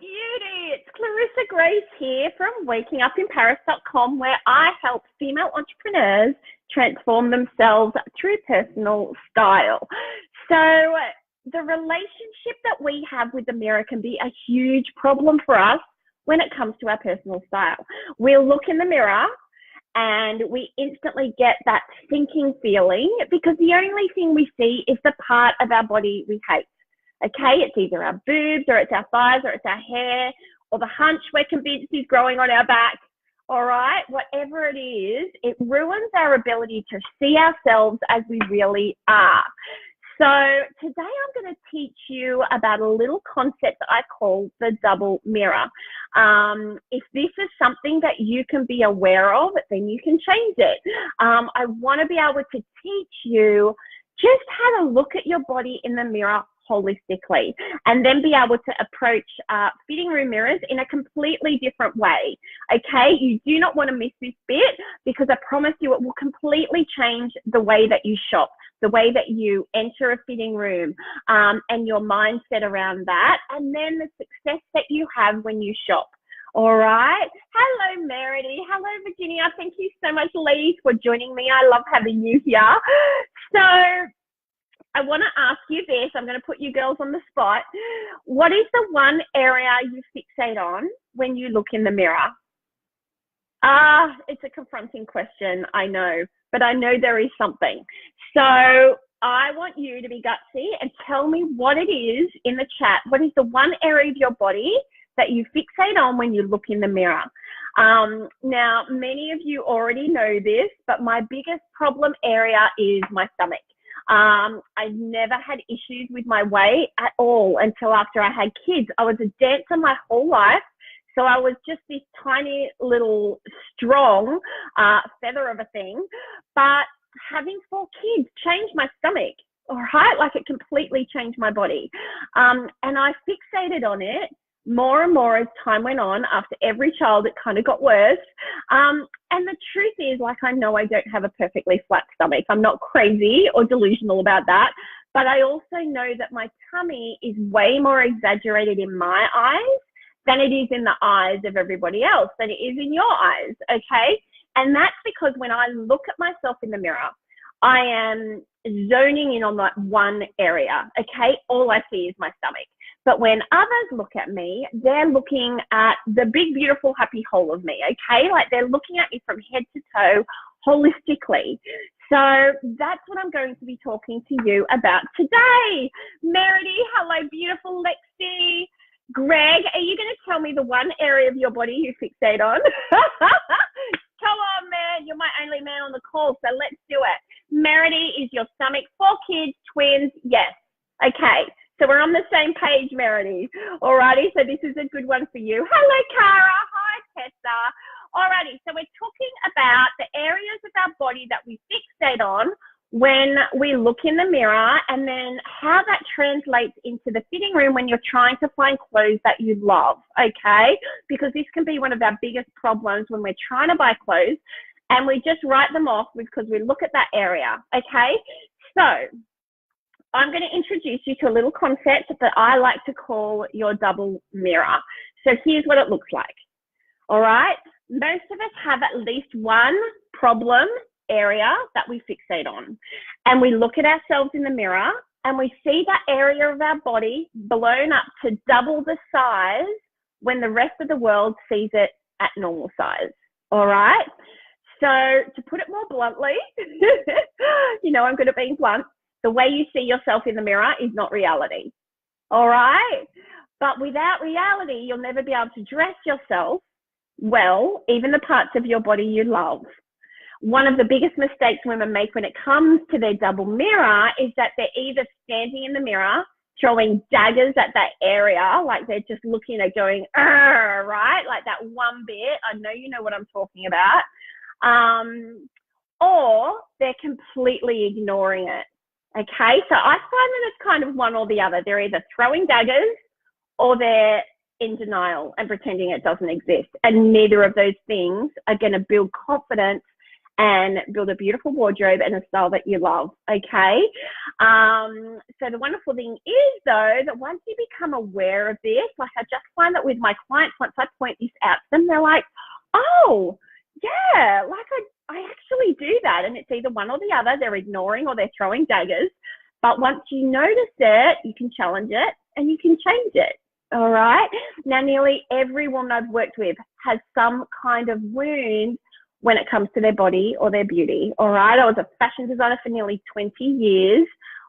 beauty. It's Clarissa Grace here from wakingupimparis.com, where I help female entrepreneurs transform themselves through personal style. So the relationship that we have with the mirror can be a huge problem for us when it comes to our personal style. We'll look in the mirror and we instantly get that sinking feeling because the only thing we see is the part of our body we hate. Okay, it's either our boobs or it's our thighs or it's our hair or the hunch we're convinced is growing on our back. All right, whatever it is, it ruins our ability to see ourselves as we really are. So today I'm going to teach you about a little concept that I call the double mirror. If this is something that you can be aware of, then you can change it. I want to be able to teach you just how to look at your body in the mirror holistically and then be able to approach fitting room mirrors in a completely different way. Okay, you do not want to miss this bit because I promise you it will completely change the way that you shop, the way that you enter a fitting room, and your mindset around that, and then the success that you have when you shop. All right. Hello, Meredy. Hello, Virginia. Thank you so much, ladies, for joining me. I love having you here. So I want to ask you this. I'm going to put you girls on the spot. What is the one area you fixate on when you look in the mirror? It's a confronting question, I know, but I know there is something. So I want you to be gutsy and tell me what it is in the chat. What is the one area of your body that you fixate on when you look in the mirror? Now, many of you already know this, but my biggest problem area is my stomach. I've never had issues with my weight at all until after I had kids. I was a dancer my whole life, so I was just this tiny little strong feather of a thing. But having 4 kids changed my stomach, all right? Like it completely changed my body. And I fixated on it more and more as time went on. After every child, it kind of got worse. And the truth is, like, I know I don't have a perfectly flat stomach. I'm not crazy or delusional about that. But I also know that my tummy is way more exaggerated in my eyes than it is in the eyes of everybody else, than it is in your eyes, okay? And that's because when I look at myself in the mirror, I am zoning in on that one area, okay? All I see is my stomach. But when others look at me, they're looking at the big, beautiful, happy whole of me, okay? Like they're looking at me from head to toe holistically. So that's what I'm going to be talking to you about today. Meredy, hello, beautiful Lexi. Greg, are you going to tell me the one area of your body you fixate on? Come on, man. You're my only man on the call, so let's do it. Meredy, is your stomach 4 kids, twins? Yes. Okay. So we're on the same page, Meredy. Alrighty, so this is a good one for you. Hello, Cara. Hi, Tessa. Alrighty, so we're talking about the areas of our body that we fixate on when we look in the mirror, and then how that translates into the fitting room when you're trying to find clothes that you love, okay? Because this can be one of our biggest problems when we're trying to buy clothes and we just write them off because we look at that area, okay? So I'm going to introduce you to a little concept that I like to call your double mirror. So here's what it looks like. All right. Most of us have at least one problem area that we fixate on. And we look at ourselves in the mirror and we see that area of our body blown up to double the size when the rest of the world sees it at normal size. All right. So to put it more bluntly, you know, I'm good at being blunt. The way you see yourself in the mirror is not reality, all right? But without reality, you'll never be able to dress yourself well, even the parts of your body you love. One of the biggest mistakes women make when it comes to their double mirror is that they're either standing in the mirror, throwing daggers at that area, like they're just looking at going, right? Like that one bit. I know you know what I'm talking about. Or they're completely ignoring it. Okay, so I find that it's kind of one or the other. They're either throwing daggers or they're in denial and pretending it doesn't exist. And neither of those things are going to build confidence and build a beautiful wardrobe and a style that you love, okay? So the wonderful thing is, though, that once you become aware of this, like I just find that with my clients, once I point this out to them, they're like, oh, yeah, like I actually do that. And it's either one or the other. They're ignoring or they're throwing daggers. But once you notice it, you can challenge it and you can change it. All right. Now, nearly every woman I've worked with has some kind of wound when it comes to their body or their beauty. All right. I was a fashion designer for nearly 20 years,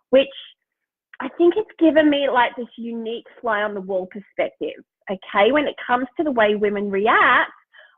which I think it's given me like this unique fly on the wall perspective. Okay. When it comes to the way women react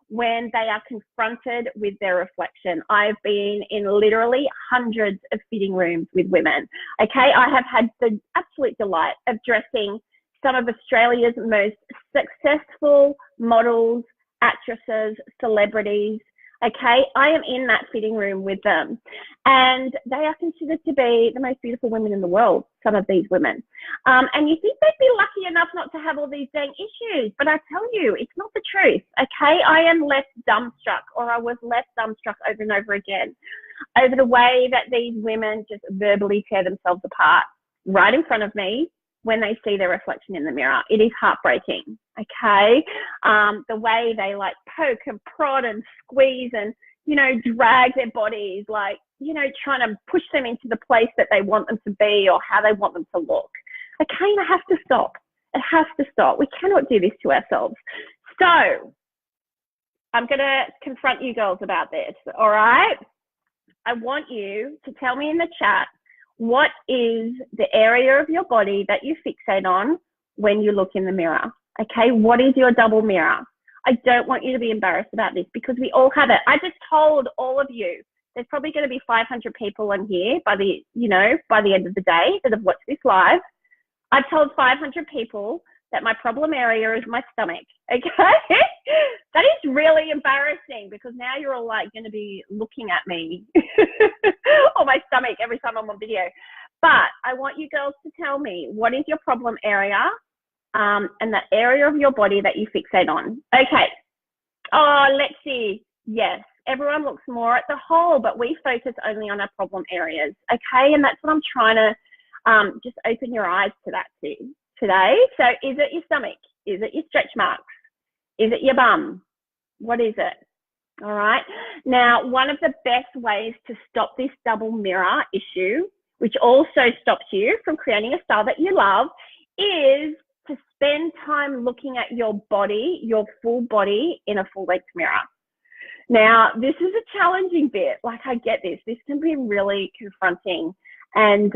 when they are confronted with their reflection. I've been in literally hundreds of fitting rooms with women. Okay. I have had the absolute delight of dressing some of Australia's most successful models, actresses, celebrities. Okay, I am in that fitting room with them, and they are considered to be the most beautiful women in the world, some of these women. And you think they'd be lucky enough not to have all these dang issues, but I tell you, it's not the truth, okay? I am left dumbstruck, or I was left dumbstruck over and over again, over the way that these women just verbally tear themselves apart right in front of me when they see their reflection in the mirror. It is heartbreaking, okay? The way they like poke and prod and squeeze and, you know, drag their bodies, like, you know, trying to push them into the place that they want them to be or how they want them to look. Okay, and it has to stop. It has to stop. We cannot do this to ourselves. So I'm going to confront you girls about this, all right? I want you to tell me in the chat, what is the area of your body that you fixate on when you look in the mirror? Okay, what is your double mirror? I don't want you to be embarrassed about this because we all have it. I just told all of you, there's probably going to be 500 people in here by the end of the day that have watched this live. I've told 500 people that my problem area is my stomach, okay? That is really embarrassing because now you're all like going to be looking at me or my stomach every time I'm on video. But I want you girls to tell me, what is your problem area and the area of your body that you fixate on? Okay. Oh, let's see. Yes, everyone looks more at the whole, but we focus only on our problem areas, okay? And that's what I'm trying to just open your eyes to that too today. So is it your stomach? Is it your stretch marks? Is it your bum? What is it? All right. Now, one of the best ways to stop this double mirror issue, which also stops you from creating a style that you love, is to spend time looking at your body, your full body in a full-length mirror. Now, this is a challenging bit. Like, I get this. This can be really confronting. And,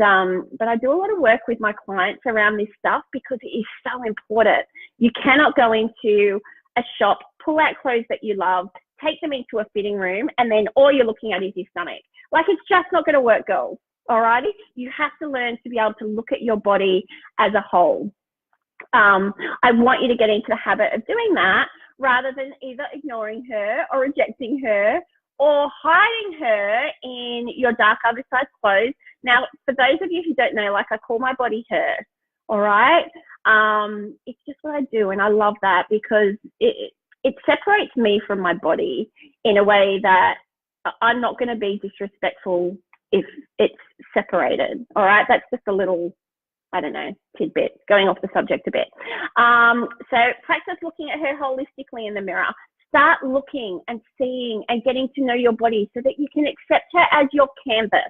but I do a lot of work with my clients around this stuff because it is so important. You cannot go into a shop, pull out clothes that you love, take them into a fitting room, and then all you're looking at is your stomach. Like, it's just not going to work, girls. Alrighty? You have to learn to be able to look at your body as a whole. I want you to get into the habit of doing that rather than either ignoring her or rejecting her or hiding her in your dark oversized clothes. Now, for those of you who don't know, like, I call my body her, all right? It's just what I do, and I love that because it separates me from my body in a way that I'm not going to be disrespectful if it's separated, all right? That's just a little, I don't know, tidbit, going off the subject a bit. So practice looking at her holistically in the mirror. Start looking and seeing and getting to know your body so that you can accept her as your canvas.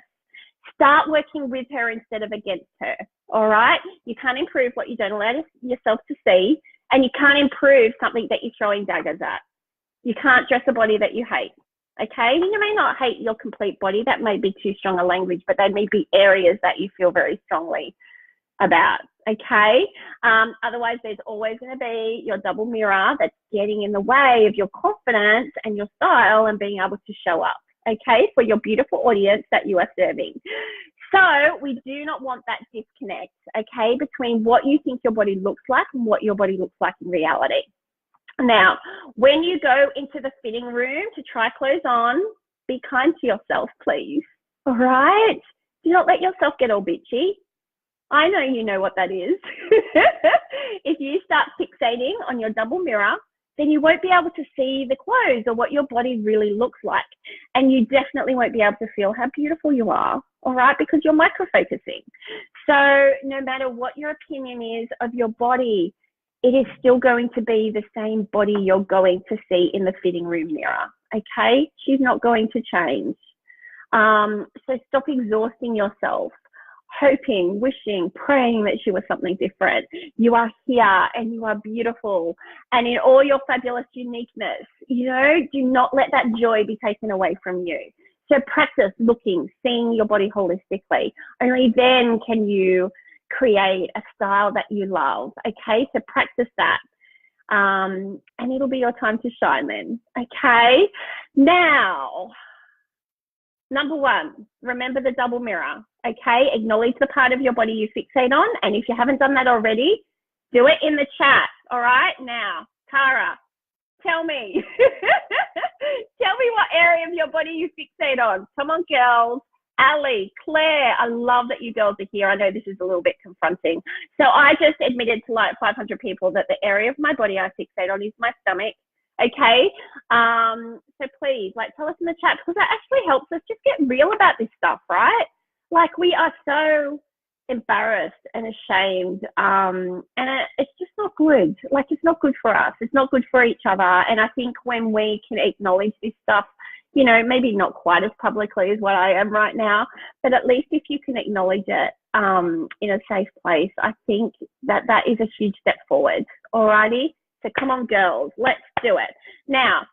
Start working with her instead of against her, all right? You can't improve what you don't allow yourself to see, and you can't improve something that you're throwing daggers at. You can't dress a body that you hate, okay? You may not hate your complete body. That may be too strong a language, but there may be areas that you feel very strongly about, okay? Otherwise, there's always going to be your double mirror that's getting in the way of your confidence and your style and being able to show up, okay, for your beautiful audience that you are serving. So we do not want that disconnect, okay, between what you think your body looks like and what your body looks like in reality. Now, when you go into the fitting room to try clothes on, be kind to yourself, please, all right? Do not let yourself get all bitchy. I know you know what that is. If you start fixating on your double mirror, then you won't be able to see the clothes or what your body really looks like. And you definitely won't be able to feel how beautiful you are, all right, because you're micro-focusing. So no matter what your opinion is of your body, it is still going to be the same body you're going to see in the fitting room mirror, okay? She's not going to change. So stop exhausting yourself, hoping, wishing, praying that she was something different. You are here and you are beautiful and in all your fabulous uniqueness. You know, do not let that joy be taken away from you. So practice looking, seeing your body holistically. Only then can you create a style that you love, okay? So practice that. And it'll be your time to shine then, okay? Now, number one, remember the double mirror, okay? Acknowledge the part of your body you fixate on. And if you haven't done that already, do it in the chat, all right? Now, Cara, tell me. Tell me what area of your body you fixate on. Come on, girls. Ali, Claire, I love that you girls are here. I know this is a little bit confronting. So I just admitted to like 500 people that the area of my body I fixate on is my stomach. Okay. So please, like, tell us in the chat, because that actually helps us just get real about this stuff, right? Like, we are so embarrassed and ashamed, and it's just not good. Like, it's not good for us. It's not good for each other. And I think when we can acknowledge this stuff, you know, maybe not quite as publicly as what I am right now, but at least if you can acknowledge it in a safe place, I think that that is a huge step forward. Alrighty. So come on, girls, let's do it. Now,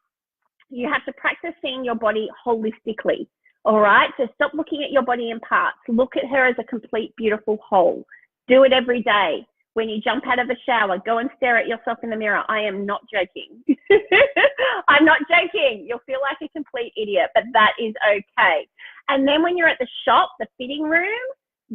you have to practice seeing your body holistically, all right? So stop looking at your body in parts. Look at her as a complete, beautiful whole. Do it every day. When you jump out of the shower, go and stare at yourself in the mirror. I am not joking. I'm not joking. You'll feel like a complete idiot, but that is okay. And then when you're at the shop, the fitting room,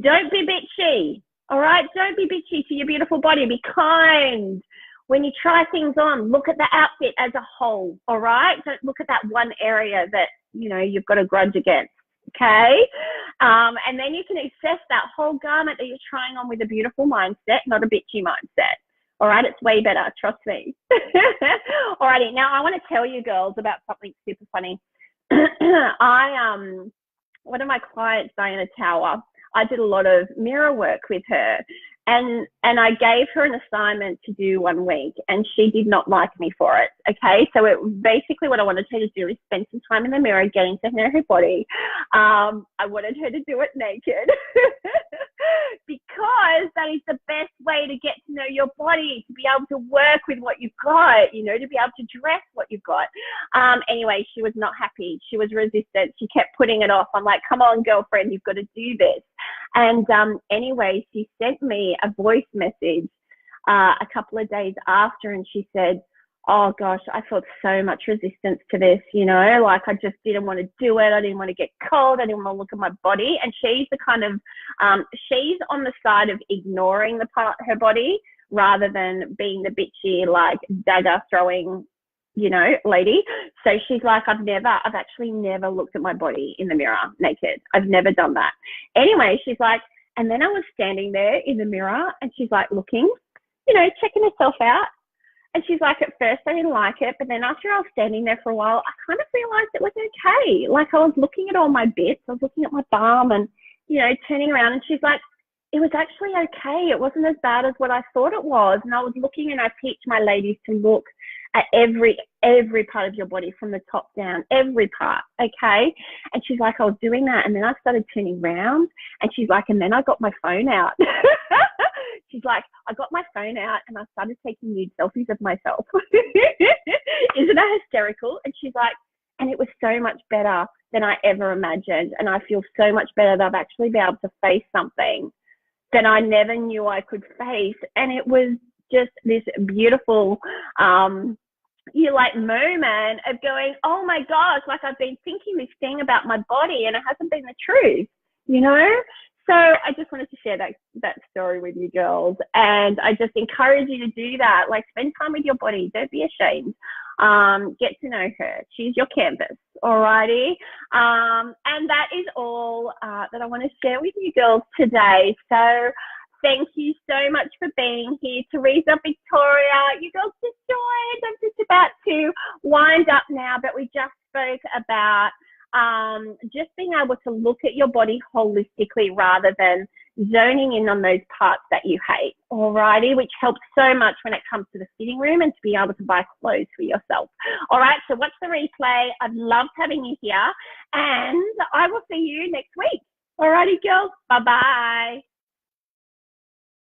don't be bitchy, all right? Don't be bitchy to your beautiful body. Be kind. When you try things on, look at the outfit as a whole, all right? Don't look at that one area that, you know, you've got a grudge against, okay? And then you can assess that whole garment that you're trying on with a beautiful mindset, not a bitchy mindset, all right? It's way better, trust me. All righty, now I want to tell you girls about something super funny. One of my clients, Diana Tower, I did a lot of mirror work with her. And I gave her an assignment to do 1 week, and she did not like me for it, okay? So it basically what I wanted her to do is spend some time in the mirror, getting to know her body. I wanted her to do it naked because that is the best way to get to know your body, to be able to work with what you've got, you know, to be able to dress what you've got. Anyway, she was not happy. She was resistant. She kept putting it off. I'm like, come on, girlfriend, you've got to do this. And anyway, she sent me a voice message a couple of days after, and she said, oh gosh, I felt so much resistance to this, you know, like I just didn't want to do it. I didn't want to get cold. I didn't want to look at my body. And she's the kind of, she's on the side of ignoring the part of her body rather than being the bitchy, like dagger throwing, you know, lady. So she's like, I've actually never looked at my body in the mirror naked. I've never done that. Anyway, she's like, and then I was standing there in the mirror and she's like looking, you know, checking herself out. And she's like, at first I didn't like it, but then after I was standing there for a while, I kind of realized it was okay. Like I was looking at all my bits, I was looking at my bum and, you know, turning around, and she's like, it was actually okay. It wasn't as bad as what I thought it was. And I was looking, and I teach my ladies to look at every part of your body from the top down, every part, okay? And she's like, I was doing that, and then I started turning around, and she's like, and then I got my phone out. She's like, I got my phone out and I started taking nude selfies of myself. Isn't that hysterical? And she's like, and it was so much better than I ever imagined. And I feel so much better that I've actually been able to face something that I never knew I could face. And it was just this beautiful, moment of going, oh my gosh, like I've been thinking this thing about my body and it hasn't been the truth, you know? So I just wanted to share that story with you girls, and I just encourage you to do that. Like, spend time with your body. Don't be ashamed. Get to know her. She's your canvas. Alrighty. And that is all that I want to share with you girls today. So thank you so much for being here. Teresa, Victoria, you girls just joined. I'm just about to wind up now, but we just spoke about just being able to look at your body holistically rather than zoning in on those parts that you hate, alrighty, which helps so much when it comes to the fitting room and to be able to buy clothes for yourself. All right, so watch the replay. I've loved having you here, and I will see you next week. Alrighty, girls, bye-bye.